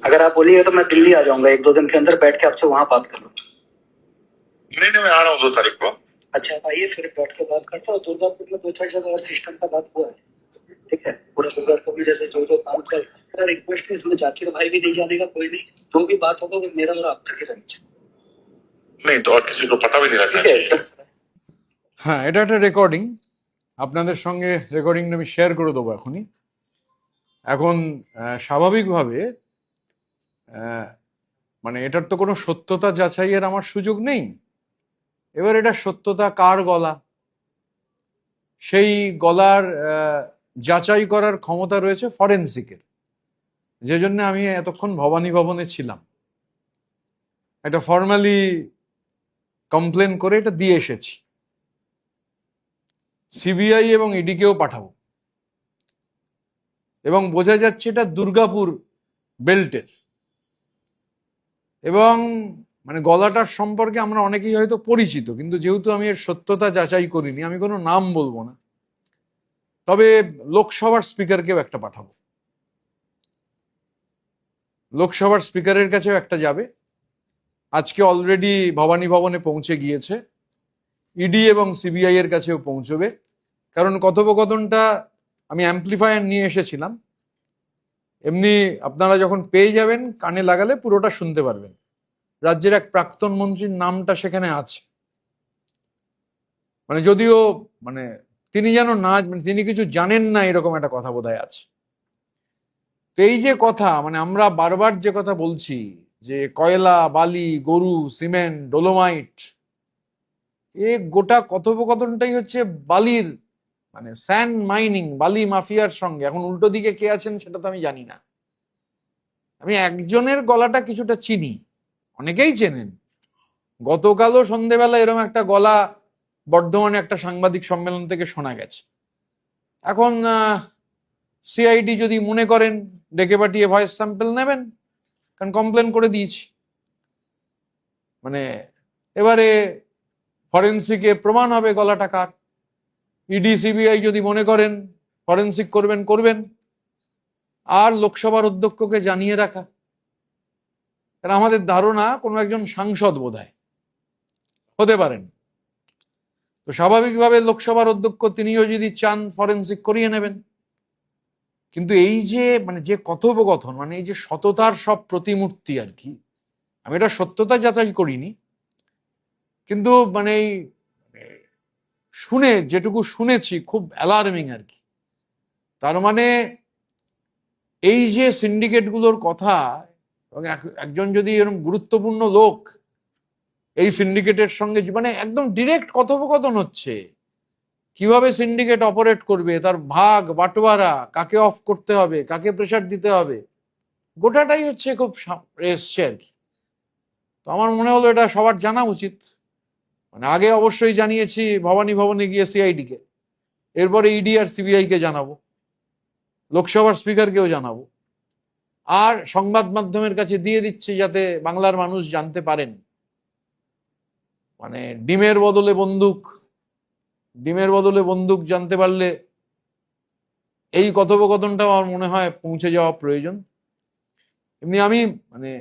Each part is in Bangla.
अगर आप बोलिए तो मैं दिल्ली आ जाऊंगा 1-2 दिन के अंदर, बैठ के आपसे वहां बात कर लूँ। नहीं नहीं, मैं आ रहा हूँ 2 तारीख को। अच्छा, आप आइए, फिर बैठ के बात करते हैं। दुर्गापुर में 2-4 जगह और सिस्टम का बात हुआ है, ठीक है। पूरा दुर्गापुर में जैसे जो काम कर, मेरा रिक्वेस्ट है इसमें जाकिर भाई भी नहीं जानेगा, कोई नहीं, जो भी बात होगा वो मेरा और आपका ही रहना नहीं तो और किसी को पता भी नहीं रखना चाहिए, चाहिए। ठीक है। হ্যাঁ, এটা একটা রেকর্ডিং, আপনাদের সঙ্গে রেকর্ডিংটা আমি শেয়ার করে দেবো এখনই। এখন স্বাভাবিকভাবে মানে এটার তো কোনো সত্যতা যাচাইয়ের আমার সুযোগ নেই। এবার এটা সত্যতা কার গলা, সেই গলার যাচাই করার ক্ষমতা রয়েছে ফরেন্সিকের, যে জন্য আমি এতক্ষণ ভবানী ভবনে ছিলাম। একটা ফর্মালি কমপ্লেন করে এটা দিয়ে এসেছি, সিবিআই এবং ইডিকেও পাঠাবো। এবং বোঝা যাচ্ছে এটা দুর্গাপুর বেল্টের, এবং মানে গলাটার সম্পর্কে আমরা অনেকেই হয়তো পরিচিত, কিন্তু যেহেতু আমি এর সত্যতা যাচাই করিনি, আমি কোনো নাম বলবো না। তবে লোকসভার স্পিকারকেও একটা পাঠাবো, লোকসভার স্পিকারের কাছেও একটা যাবে। আজকে অলরেডি ভবানী ভবনে পৌঁছে গিয়েছে, ইডি এবং সিবিআই এর কাছেও পৌঁছবে। কারণ কথোপকথনটা আমি অ্যাম্পলিফায়ার নিয়ে এসেছিলাম, এমনি আপনারা যখন পেয়ে যাবেন কানে লাগালে পুরোটা শুনতে পারবেন। রাজ্যের এক প্রাক্তন মন্ত্রীর নামটা সেখানে আছে, মানে যদিও মানে তিনি যেন না, মানে তিনি কিছু জানেন না এরকম একটা কথা বোধহয় আছে। তো এই যে কথা, মানে আমরা বারবার যে কথা বলছি যে কয়লা, বালি, গরু, সিমেন্ট, ডোলোমাইট, এ গোটা কথোপকথনটাই হচ্ছে বালির, মানে স্যান্ড মাইনিং, বালি মাফিয়ার সঙ্গে। এখন উল্টো দিকে কে আছেন সেটা তো আমি জানি না। আমি একজনের গলাটা কিছুটা চিনি, অনেকেই চেনেন। গতকালও সন্ধেবেলা এরকম একটা গলা বর্ধমানে একটা সাংবাদিক সম্মেলন থেকে শোনা গেছে। এখন সিআইডি যদি মনে করেন ডেকে পাঠিয়ে ভয়েস স্যাম্পল নেবেন, কারণ কমপ্লেন করে দিয়েছি। মানে এবারে ফরেন্সিকে প্রমাণ হবে গলাটা কার। ইডি সিবিআই যদি মনে করেন ফরেন্সিক করবেন করবেন, আর লোকসভার অধ্যক্ষকে জানিয়ে রাখা। কারণ আমাদের ধারণা কোনো একজন সাংসদ বোধহয় হতে পারেন, তো স্বাভাবিকভাবে লোকসভার অধ্যক্ষ তিনিও যদি চান ফরেন্সিক করিয়ে নেবেন। কিন্তু এই যে মানে যে কথোপকথন, মানে এই যে সততার সব প্রতিমূর্তি আর কি, আমি এটা সত্যতা যাচাই করিনি, কিন্তু মানে এই শুনে যেটুকু শুনেছি খুব অ্যালার্মিং আর কি। তার মানে এই যে সিন্ডিকেটগুলোর কথা, এবং একজন যদি এরকম গুরুত্বপূর্ণ লোক এই সিন্ডিকেটের সঙ্গে, মানে একদম ডিরেক্ট কথোপকথন হচ্ছে, কিভাবে সিন্ডিকেট অপারেট করবে, তার ভাগ বাটোয়ারা, কাকে অফ করতে হবে, কাকে প্রেসার দিতে হবে, গোটাটাই হচ্ছে খুব এসছে আর কি। তো আমার মনে হলো এটা সবার জানা উচিত। মানে আগে অবশ্যই জানিয়েছি ভবানী ভবনে গিয়ে সিআইডিকে, এরপরে ইডি আর সিবিআই কে জানাবো, লোকসভার স্পিকারকেও জানাবো, আর সংবাদ মাধ্যমের কাছে দিয়ে দিচ্ছি যাতে বাংলার মানুষ জানতে পারেন। মানে ডিমের বদলে বন্দুক, ডিমের বদলে বন্দুক জানতে পারলে এই কথোপকথনটাও আমার মনে হয় পৌঁছে যাওয়া প্রয়োজন। এমনি আমি মানে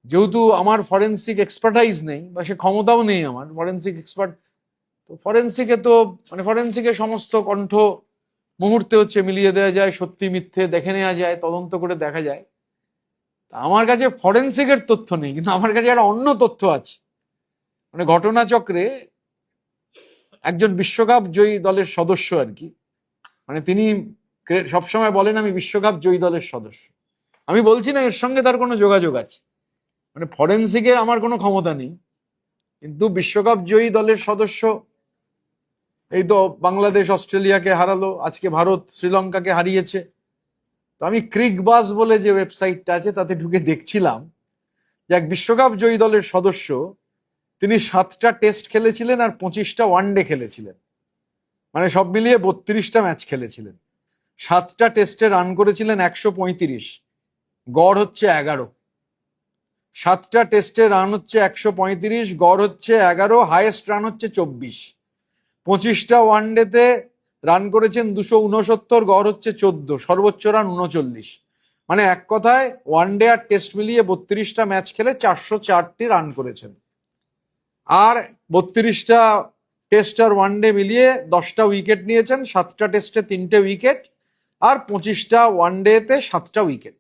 যেহেতু আমার ফরেন্সিক এক্সপার্টাইজ নেই, বা সে ক্ষমতাও নেই আমার ফরেন্সিক এক্সপার্ট, তো ফরেন্সিকে তো মানে ফরেন্সিকে সমস্ত কণ্ঠ মুহূর্তে হচ্ছে মিলিয়ে দেওয়া যায়, সত্যি মিথ্যে দেখে নেওয়া যায়, তদন্ত করে দেখা যায়। আমার কাছে ফরেন্সিকের তথ্য নেই, কিন্তু আমার কাছে একটা অন্য তথ্য আছে। মানে ঘটনাচক্রে একজন বিশ্বকাপ জয়ী দলের সদস্য আর কি, মানে তিনি সবসময় বলেন আমি বিশ্বকাপ জয়ী দলের সদস্য। আমি বলছি না এর সঙ্গে তার কোনো যোগাযোগ আছে, মানে ফরেন্সিকের আমার কোনো ক্ষমতা নেই, কিন্তু বিশ্বকাপ জয়ী দলের সদস্য। এই তো বাংলাদেশ অস্ট্রেলিয়াকে হারালো, আজকে ভারত শ্রীলঙ্কাকে হারিয়েছে। তো আমি ক্রিকবাজ বলে যে ওয়েবসাইটটা আছে তাতে ঢুকে দেখছিলাম যে এক বিশ্বকাপ জয়ী দলের সদস্য, তিনি 7টা টেস্ট খেলেছিলেন আর 25টা ওয়ানডে খেলেছিলেন, মানে সব মিলিয়ে 32টা ম্যাচ খেলেছিলেন। 7টা টেস্টে রান করেছিলেন 135, গড় হচ্ছে 11। 7টা টেস্টে রান হচ্ছে 135, গড় হচ্ছে 11, হাইয়েস্ট রান হচ্ছে 24। 25টা ওয়ানডেতে রান করেছেন 269, গড় হচ্ছে 14, সর্বোচ্চ রান 39। মানে এক কথায় ওয়ানডে আর টেস্ট মিলিয়ে 32টা ম্যাচ খেলে 404টি রান করেছেন। আর 32টা টেস্ট আর ওয়ানডে মিলিয়ে 10টা উইকেট নিয়েছেন, 7টা টেস্টে 3টে উইকেট আর 25টা ওয়ানডেতে 7টা উইকেট।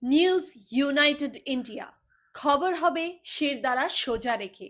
নিউজ ইউনাইটেড ইন্ডিয়া, খবর হবে শিরদাঁড়া সোজা রেখে।